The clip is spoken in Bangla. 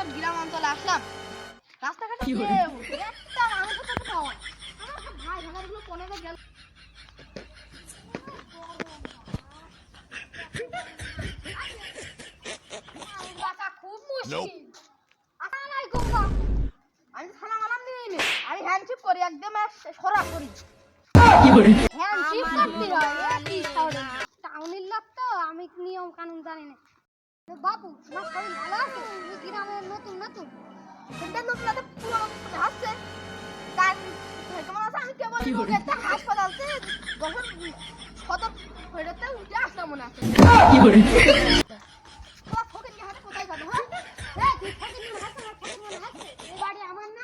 বছর গ্রাম অঞ্চলে আসলাম, রাস্তাঘাটে একটা মানুষের সাথে পাওয়া আমার ভাই ভাগারগুলো কোনেতে গেল। খুব মুশকিল। আসসালামাইকুম বা, আমি সালাম আলাম দিইনি, আমি হ্যান্ডশিপ করি একদম সরাসরি হ্যান্ডশিপ করতে হয়। টাউনের লোক তো, আমি নিয়ম কানুন জানি না। বাবু তোমার শরীর ভালো আছে? তুমি গ্রামের নতুন নতুন সেটা নতুন আছে, পুরো হাসছে তার কেমন আছে? আমি কেবল একটা হাসপাতালতে যখন সদর হইতে উঠে আসলাম মনে আছে। তোমার ফকির হাতে কোথায় যাবে? হ্যাঁ তুই ফকির হাসছে, এই বাড়ি আমার না।